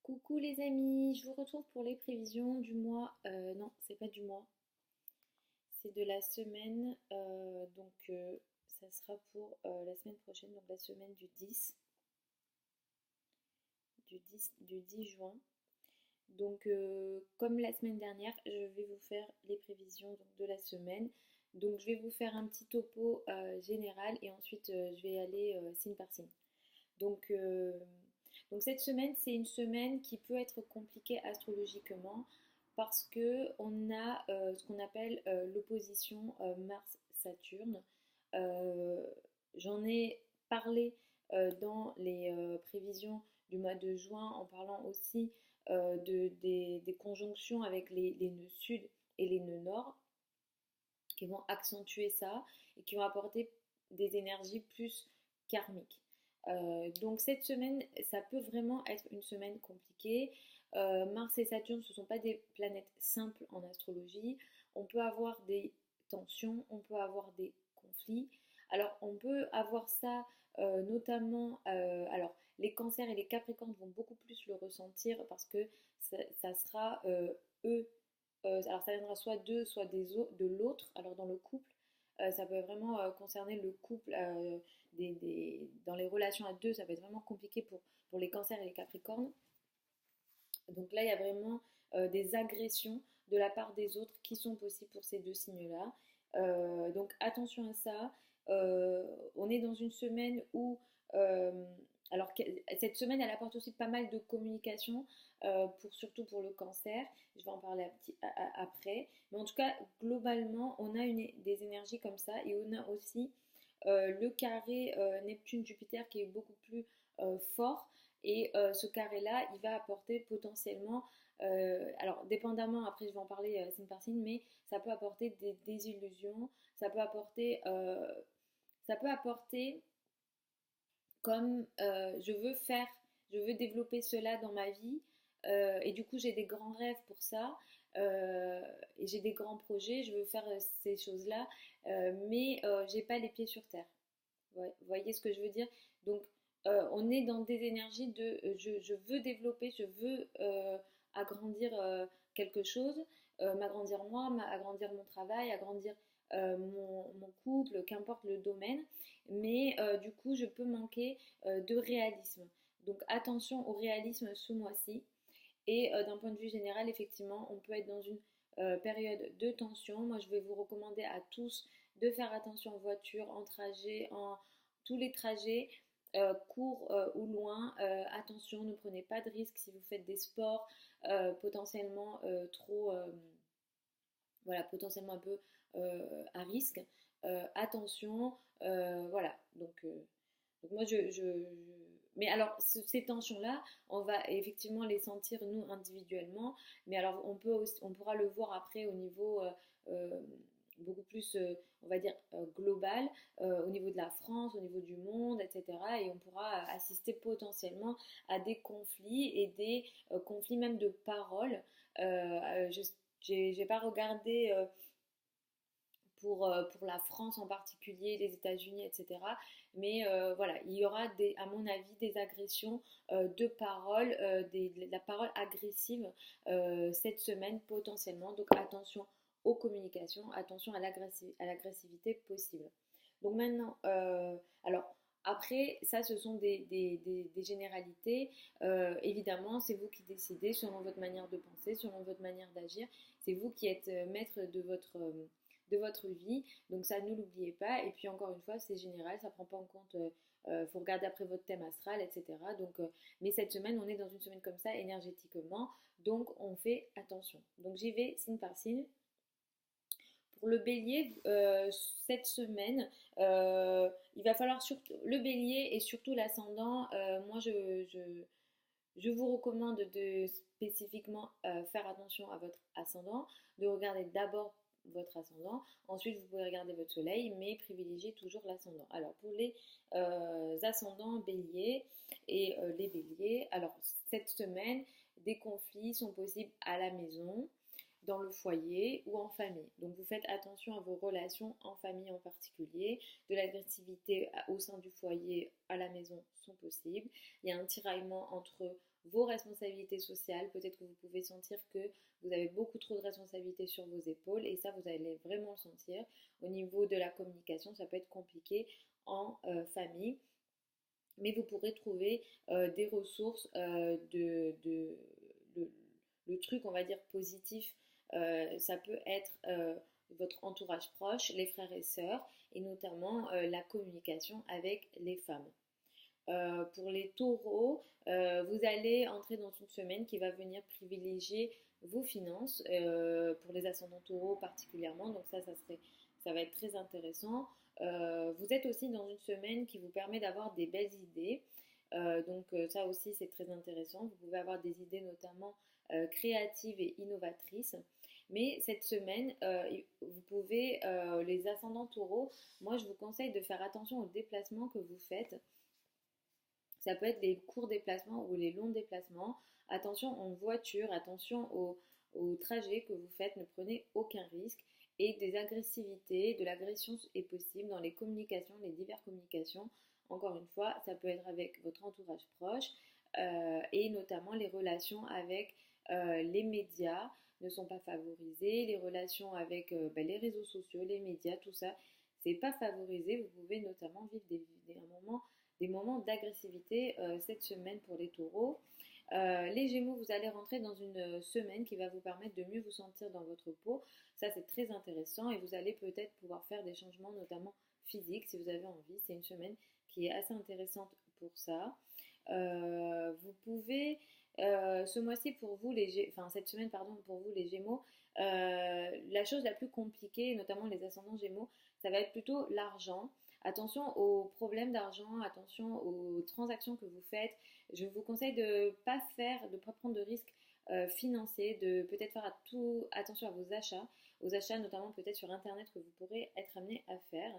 Coucou les amis, je vous retrouve pour les prévisions du mois. Non, c'est pas du mois, c'est de la semaine. Ça sera pour la semaine prochaine, donc la semaine du 10 juin. Comme la semaine dernière, je vais vous faire les prévisions donc, de la semaine. Donc, je vais vous faire un petit topo général et ensuite je vais aller signe par signe. Donc, euh, donc cette semaine, c'est une semaine qui peut être compliquée astrologiquement parce que on a ce qu'on appelle l'opposition Mars-Saturne. Euh, J'en ai parlé dans les prévisions du mois de juin en parlant aussi des conjonctions avec les nœuds sud et les nœuds nord qui vont accentuer ça et qui vont apporter des énergies plus karmiques. Donc cette semaine, ça peut vraiment être une semaine compliquée. Mars et Saturne, ce ne sont pas des planètes simples en astrologie. On peut avoir des tensions, on peut avoir des conflits. Alors on peut avoir ça notamment, alors les cancers et les capricornes vont beaucoup plus le ressentir parce que ça sera eux alors ça viendra soit d'eux, soit de l'autre. Alors dans le couple, ça peut vraiment concerner le couple. Dans les relations à deux, ça peut être vraiment compliqué pour les cancers et les capricornes. Donc là, il y a vraiment des agressions de la part des autres qui sont possibles pour ces deux signes-là. Donc attention à ça. On est dans une semaine où... euh, cette semaine, elle apporte aussi pas mal de communication, surtout pour le cancer. Je vais en parler après. Mais en tout cas, globalement, on a des énergies comme ça et on a aussi le carré Neptune-Jupiter qui est beaucoup plus fort. Et ce carré-là, il va apporter potentiellement, alors dépendamment, après je vais en parler signe par signe, mais ça peut apporter des désillusions, ça peut apporter comme je veux développer cela dans ma vie, et du coup j'ai des grands rêves pour ça, et j'ai des grands projets, je veux faire ces choses-là, mais j'ai pas les pieds sur terre. Ouais, vous voyez ce que je veux dire? Donc, on est dans des énergies de je veux développer, je veux agrandir quelque chose, m'agrandir moi, agrandir mon travail, agrandir mon couple, qu'importe le domaine, mais du coup, je peux manquer de réalisme. Donc, attention au réalisme ce mois-ci. Et d'un point de vue général, effectivement, on peut être dans une période de tension. Moi, je vais vous recommander à tous de faire attention en voiture, en trajet, en tous les trajets, courts ou loin. Attention, ne prenez pas de risques si vous faites des sports potentiellement voilà, potentiellement un peu à risque. Attention, voilà. Donc moi, mais alors, ces tensions-là, on va effectivement les sentir nous individuellement, mais alors on pourra le voir après au niveau euh, beaucoup plus, on va dire, global, au niveau de la France, au niveau du monde, etc. Et on pourra assister potentiellement à des conflits et des conflits même de paroles. J'ai pas regardé pour la France en particulier, les États-Unis, etc. Mais voilà, il y aura à mon avis des agressions de paroles, de la parole agressive cette semaine potentiellement. Donc attention aux communications, attention à l'agressivité possible. Donc maintenant, alors après, ça ce sont des généralités. Évidemment, c'est vous qui décidez selon votre manière de penser, selon votre manière d'agir. C'est vous qui êtes maître de votre vie. Donc ça, ne l'oubliez pas. Et puis encore une fois, c'est général, ça ne prend pas en compte, faut regarder après votre thème astral, etc. Mais cette semaine, on est dans une semaine comme ça, énergétiquement. Donc on fait attention. Donc j'y vais signe par signe. Pour le bélier, cette semaine, il va falloir surtout le bélier et surtout l'ascendant. Moi, je vous recommande de spécifiquement faire attention à votre ascendant, de regarder d'abord votre ascendant, ensuite vous pouvez regarder votre soleil, mais privilégiez toujours l'ascendant. Alors pour les ascendants béliers et les béliers, alors cette semaine, des conflits sont possibles à la maison, dans le foyer ou en famille. Donc vous faites attention à vos relations en famille en particulier. De l'agressivité au sein du foyer, à la maison sont possibles. Il y a un tiraillement entre vos responsabilités sociales. Peut-être que vous pouvez sentir que vous avez beaucoup trop de responsabilités sur vos épaules et ça, vous allez vraiment le sentir. Au niveau de la communication, ça peut être compliqué en famille, mais vous pourrez trouver des ressources le, le truc, on va dire, positif. Ça peut être votre entourage proche, les frères et sœurs, et notamment la communication avec les femmes. Pour les taureaux, vous allez entrer dans une semaine qui va venir privilégier vos finances, pour les ascendants taureaux particulièrement, donc ça va être très intéressant. Vous êtes aussi dans une semaine qui vous permet d'avoir des belles idées, ça aussi c'est très intéressant. Vous pouvez avoir des idées notamment créatives et innovatrices. Mais cette semaine, vous pouvez, les ascendants taureaux, moi je vous conseille de faire attention aux déplacements que vous faites. Ça peut être les courts déplacements ou les longs déplacements. Attention en voiture, attention au trajet que vous faites, ne prenez aucun risque. Et des agressivités, de l'agression est possible dans les communications, les diverses communications. Encore une fois, ça peut être avec votre entourage proche et notamment les relations avec les médias ne sont pas favorisées. Les relations avec les réseaux sociaux, les médias, tout ça, c'est pas favorisé. Vous pouvez notamment vivre des moments d'agressivité cette semaine pour les taureaux. Les Gémeaux, vous allez rentrer dans une semaine qui va vous permettre de mieux vous sentir dans votre peau. Ça, c'est très intéressant et vous allez peut-être pouvoir faire des changements, notamment physiques, si vous avez envie. C'est une semaine qui est assez intéressante pour ça. Vous pouvez, ce mois-ci pour vous, cette semaine, pardon, pour vous les Gémeaux, la chose la plus compliquée, notamment les ascendants Gémeaux, ça va être plutôt l'argent. Attention aux problèmes d'argent, attention aux transactions que vous faites. Je vous conseille de ne pas prendre de risques financiers, de peut-être faire attention à aux achats notamment peut-être sur internet que vous pourrez être amené à faire.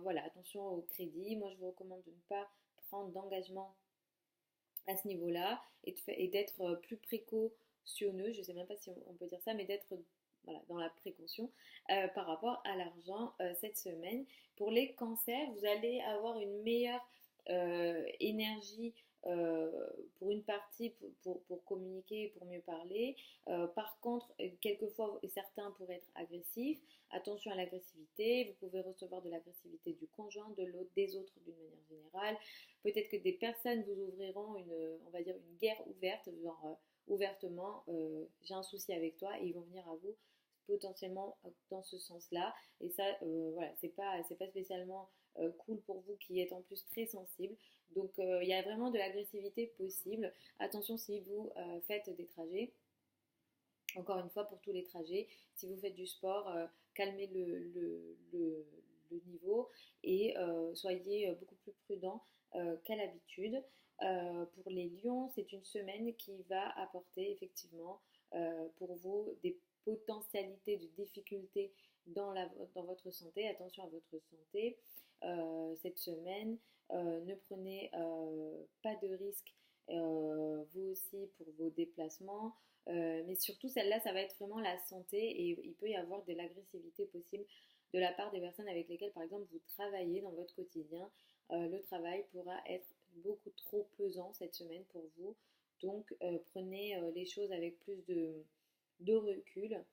Voilà, attention au crédit. Moi, je vous recommande de ne pas prendre d'engagement à ce niveau-là et d'être plus précautionneux. Je ne sais même pas si on peut dire ça, mais d'être voilà, dans la précaution par rapport à l'argent cette semaine. Pour les cancers, vous allez avoir une meilleure énergie pour une partie pour communiquer, pour mieux parler. Par contre, quelquefois, certains pourraient être agressifs. Attention à l'agressivité. Vous pouvez recevoir de l'agressivité du conjoint, de l'autre, des autres d'une manière générale. Peut-être que des personnes vous ouvriront on va dire une guerre ouverte, genre ouvertement, j'ai un souci avec toi, et ils vont venir à vous potentiellement dans ce sens-là. Et ça, voilà, c'est pas spécialement cool pour vous qui êtes en plus très sensible. Donc, il y a vraiment de l'agressivité possible. Attention si vous faites des trajets. Encore une fois, pour tous les trajets, si vous faites du sport, calmez le niveau et soyez beaucoup plus prudent qu'à l'habitude. Pour les lions, c'est une semaine qui va apporter effectivement pour vous des potentialités de difficultés dans votre santé. Attention à votre santé cette semaine. Ne prenez pas de risques vous aussi pour vos déplacements. Mais surtout, celle-là, ça va être vraiment la santé et il peut y avoir de l'agressivité possible de la part des personnes avec lesquelles, par exemple, vous travaillez dans votre quotidien. Le travail pourra être beaucoup trop pesant cette semaine pour vous. Donc, prenez les choses avec plus de recul.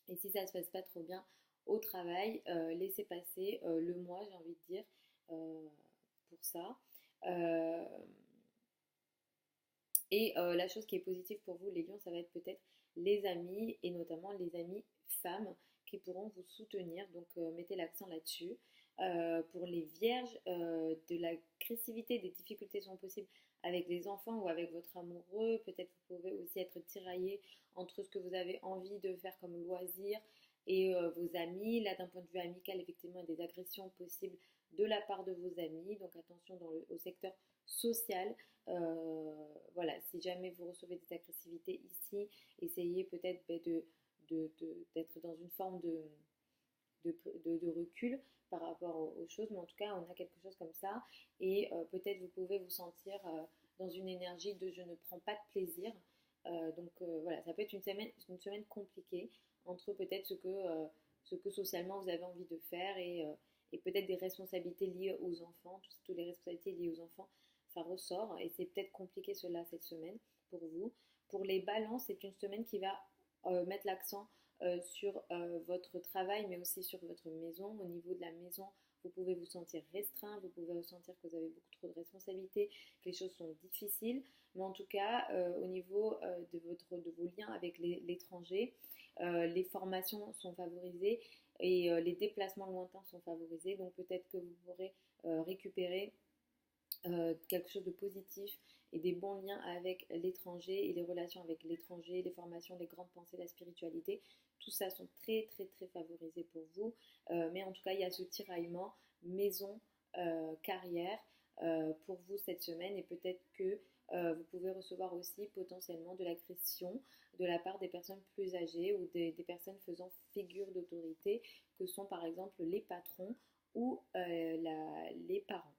Et si ça ne se passe pas trop bien au travail, laissez passer le mois, j'ai envie de dire, pour ça. La chose qui est positive pour vous, les lions, ça va être peut-être les amis et notamment les amis femmes qui pourront vous soutenir. Donc, mettez l'accent là-dessus. Pour les vierges, de l'agressivité, des difficultés sont possibles avec les enfants ou avec votre amoureux. Peut-être vous pouvez aussi être tiraillé entre ce que vous avez envie de faire comme loisir et vos amis. Là, d'un point de vue amical, effectivement, il y a des agressions possibles de la part de vos amis. Donc, attention au secteur social. Voilà, si jamais vous recevez des agressivités ici, essayez peut-être d'être dans une forme de recul par rapport aux choses, mais en tout cas, on a quelque chose comme ça. Et peut-être vous pouvez vous sentir dans une énergie de je ne prends pas de plaisir. Voilà, ça peut être une semaine compliquée entre peut-être ce que socialement vous avez envie de faire et peut-être des responsabilités liées aux enfants, toutes les responsabilités liées aux enfants. ça ressort et c'est peut-être compliqué cela cette semaine pour vous. Pour les balances, c'est une semaine qui va mettre l'accent sur votre travail, mais aussi sur votre maison. Au niveau de la maison, vous pouvez vous sentir restreint, vous pouvez ressentir que vous avez beaucoup trop de responsabilités, que les choses sont difficiles. Mais en tout cas, au niveau de vos liens avec l'étranger, les formations sont favorisées et les déplacements lointains sont favorisés. Donc peut-être que vous pourrez récupérer quelque chose de positif et des bons liens avec l'étranger et les relations avec l'étranger, les formations, les grandes pensées, la spiritualité. Tout ça sont très très très favorisés pour vous. Mais en tout cas, il y a ce tiraillement maison, carrière pour vous cette semaine et peut-être que vous pouvez recevoir aussi potentiellement de l'agression de la part des personnes plus âgées ou des personnes faisant figure d'autorité que sont par exemple les patrons ou les parents.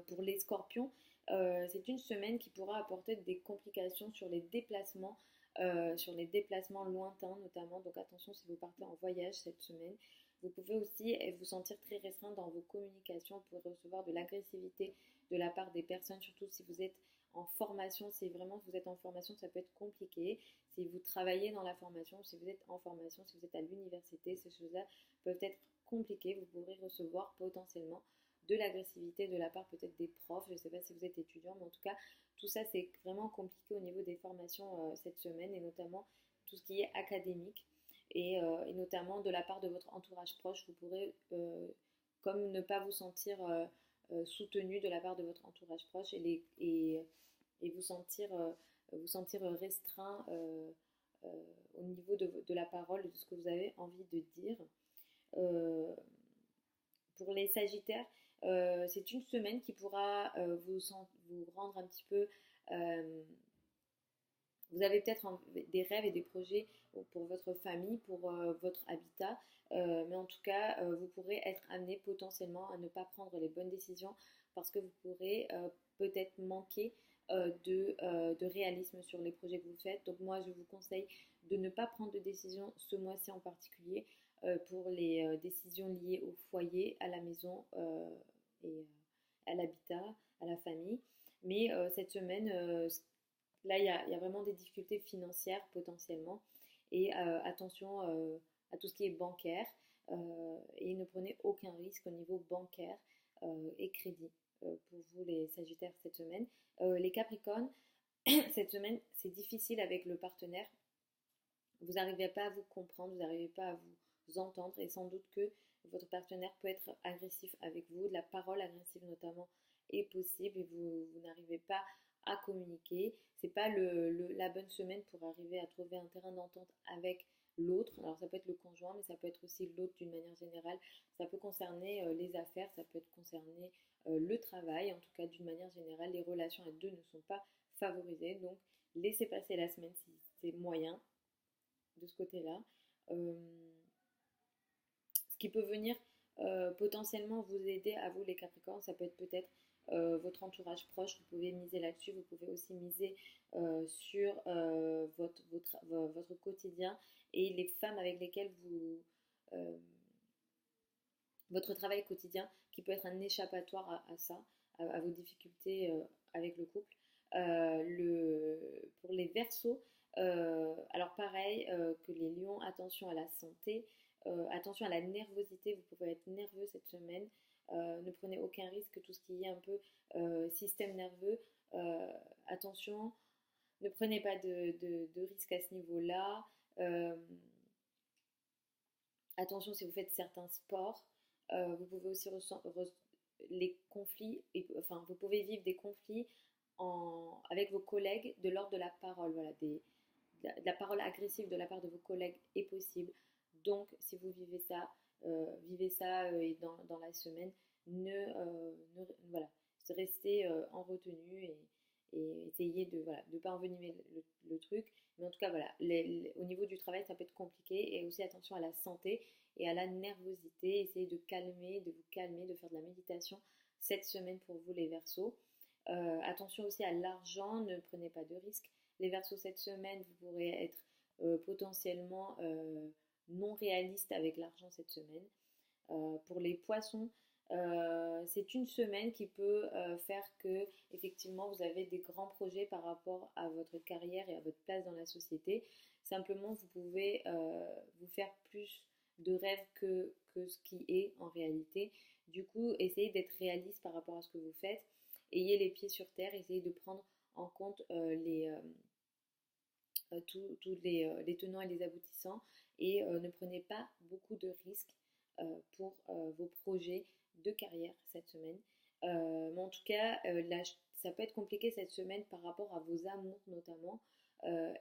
Pour les scorpions, c'est une semaine qui pourra apporter des complications sur les déplacements lointains notamment. Donc attention si vous partez en voyage cette semaine. Vous pouvez aussi vous sentir très restreint dans vos communications. Vous pouvez recevoir de l'agressivité de la part des personnes, surtout si vous êtes en formation. Si vraiment vous êtes en formation, ça peut être compliqué. Si vous travaillez dans la formation, si vous êtes en formation, si vous êtes à l'université, ces choses-là peuvent être compliquées. Vous pourrez recevoir potentiellement de l'agressivité de la part peut-être des profs. Je ne sais pas si vous êtes étudiant, mais en tout cas, tout ça, c'est vraiment compliqué au niveau des formations cette semaine, et notamment tout ce qui est académique, et notamment de la part de votre entourage proche. Vous pourrez, comme ne pas vous sentir soutenu de la part de votre entourage proche et vous sentir restreint au niveau de la parole, de ce que vous avez envie de dire. Euh, pour les Sagittaires, c'est une semaine qui pourra vous rendre un petit peu... vous avez peut-être des rêves et des projets pour votre famille, pour votre habitat, mais en tout cas, vous pourrez être amené potentiellement à ne pas prendre les bonnes décisions parce que vous pourrez peut-être manquer de réalisme sur les projets que vous faites. Donc moi, je vous conseille de ne pas prendre de décision ce mois-ci en particulier pour les décisions liées au foyer, à la maison et à l'habitat, à la famille. Mais cette semaine, là, il y a vraiment des difficultés financières potentiellement. Et attention à tout ce qui est bancaire. Et ne prenez aucun risque au niveau bancaire et crédit pour vous les Sagittaires cette semaine. Les Capricornes, cette semaine, c'est difficile avec le partenaire. Vous n'arrivez pas à vous comprendre, vous n'arrivez pas à vous entendre et sans doute que votre partenaire peut être agressif avec vous. De la parole agressive notamment est possible et vous n'arrivez pas à communiquer. C'est pas la bonne semaine pour arriver à trouver un terrain d'entente avec l'autre. Alors ça peut être le conjoint, mais ça peut être aussi l'autre d'une manière générale. Ça peut concerner les affaires, ça peut être concerner le travail. En tout cas, d'une manière générale, les relations à deux ne sont pas favorisées. Donc, laissez passer la semaine si c'est moyen de ce côté-là. Euh, Ce qui peut venir potentiellement vous aider à vous les Capricornes, ça peut être peut-être votre entourage proche, vous pouvez miser là-dessus, vous pouvez aussi miser sur votre quotidien et les femmes avec lesquelles euh, votre travail quotidien qui peut être un échappatoire à ça, à vos difficultés avec le couple. Pour les Verseaux, alors pareil que les lions, attention à la santé, attention à la nervosité, vous pouvez être nerveux cette semaine. Ne prenez aucun risque, tout ce qui est un peu système nerveux. Attention, ne prenez pas de risques à ce niveau-là. Attention si vous faites certains sports. Vous pouvez aussi les conflits, enfin vous pouvez vivre des conflits avec vos collègues de l'ordre de la parole. Voilà, de la parole agressive de la part de vos collègues est possible. Donc si vous vivez ça et dans la semaine, voilà, restez en retenue et essayez de voilà, de pas envenimer le truc. Mais en tout cas, voilà, au niveau du travail, ça peut être compliqué. Et aussi attention à la santé et à la nervosité. Essayez de vous calmer, de faire de la méditation cette semaine pour vous les Verseaux. Attention aussi à l'argent, ne prenez pas de risques. Les Verseaux cette semaine, vous pourrez être potentiellement non réaliste avec l'argent cette semaine. Pour les Poissons, C'est une semaine qui peut faire que effectivement vous avez des grands projets par rapport à votre carrière et à votre place dans la société. Simplement, vous pouvez vous faire plus de rêves que ce qui est en réalité. Du coup, essayez d'être réaliste par rapport à ce que vous faites. Ayez les pieds sur terre, essayez de prendre en compte tous les tenants et les aboutissants et ne prenez pas beaucoup de risques pour vos projets de carrière cette semaine. Mais en tout cas, là, ça peut être compliqué cette semaine par rapport à vos amours notamment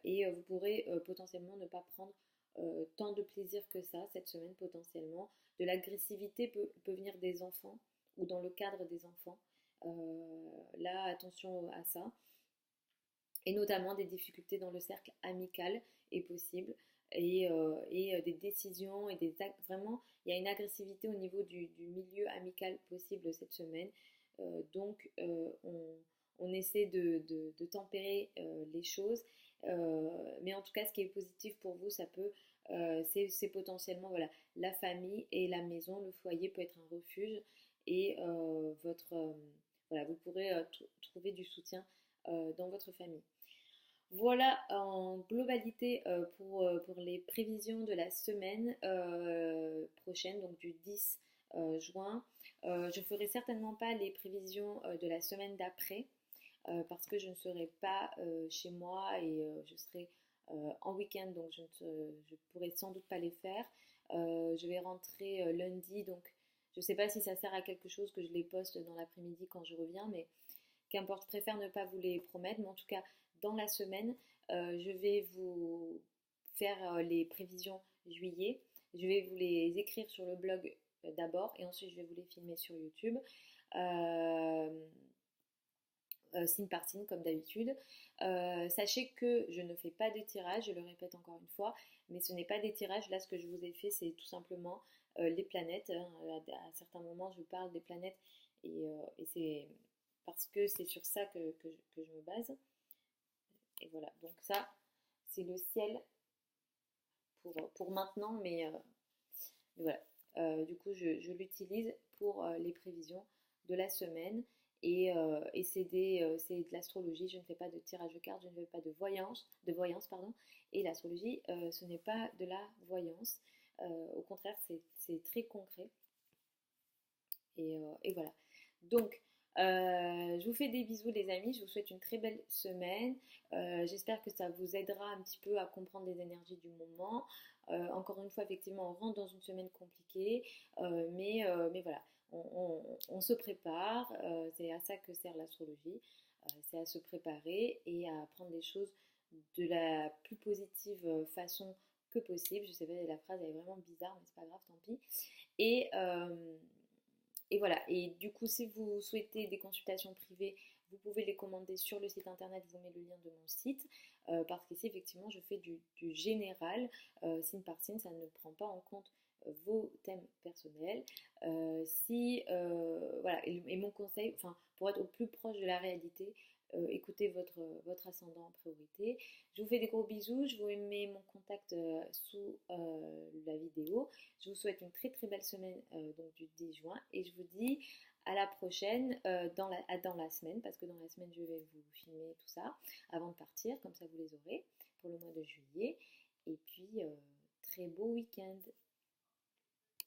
et vous pourrez potentiellement ne pas prendre tant de plaisir que ça cette semaine potentiellement. De l'agressivité peut venir des enfants ou dans le cadre des enfants. Là, attention à ça et notamment des difficultés dans le cercle amical est possible et des décisions et vraiment il y a une agressivité au niveau du milieu amical possible cette semaine. On essaie de tempérer les choses. Mais en tout cas, ce qui est positif pour vous, c'est potentiellement voilà, la famille et la maison. Le foyer peut être un refuge et voilà, vous pourrez trouver du soutien dans votre famille. Voilà en globalité pour les prévisions de la semaine prochaine, donc du 10 juin. Je ne ferai certainement pas les prévisions de la semaine d'après parce que je ne serai pas chez moi et je serai en week-end, donc je pourrai sans doute pas les faire. Je vais rentrer lundi, donc je ne sais pas si ça sert à quelque chose que je les poste dans l'après-midi quand je reviens, mais qu'importe, je préfère ne pas vous les promettre, mais en tout cas, dans la semaine, je vais vous faire les prévisions juillet. Je vais vous les écrire sur le blog d'abord et ensuite je vais vous les filmer sur YouTube. Euh, Signe par signe comme d'habitude. Sachez que je ne fais pas de tirage, je le répète encore une fois, mais ce n'est pas des tirages. Là, ce que je vous ai fait, c'est tout simplement les planètes. Hein. À certains moments, je parle des planètes et c'est parce que c'est sur ça que je me base. Et voilà, donc ça, c'est le ciel pour maintenant, mais voilà. Du coup, je l'utilise pour les prévisions de la semaine. Et c'est de l'astrologie. Je ne fais pas de tirage de cartes, je ne fais pas de voyance pardon. Et l'astrologie, ce n'est pas de la voyance. Au contraire, c'est très concret. Et voilà. Donc, je vous fais des bisous les amis, je vous souhaite une très belle semaine. J'espère que ça vous aidera un petit peu à comprendre les énergies du moment. Encore une fois, effectivement, on rentre dans une semaine compliquée, mais voilà, on se prépare. C'est à ça que sert l'astrologie. C'est à se préparer et à prendre les choses de la plus positive façon que possible. Je sais pas, la phrase elle est vraiment bizarre, mais c'est pas grave, tant pis. Et, euh, et voilà, et du coup, si vous souhaitez des consultations privées, vous pouvez les commander sur le site internet, je vous mets le lien de mon site, parce qu'ici, effectivement, je fais du général, signe par signe, ça ne prend pas en compte vos thèmes personnels. Voilà, et mon conseil, enfin, pour être au plus proche de la réalité, écoutez votre ascendant en priorité. Je vous fais des gros bisous, je vous mets mon contact sous la vidéo. Je vous souhaite une très très belle semaine donc du 10 juin et je vous dis à la prochaine dans la semaine parce que dans la semaine je vais vous filmer tout ça avant de partir, comme ça vous les aurez pour le mois de juillet. Et puis très beau week-end.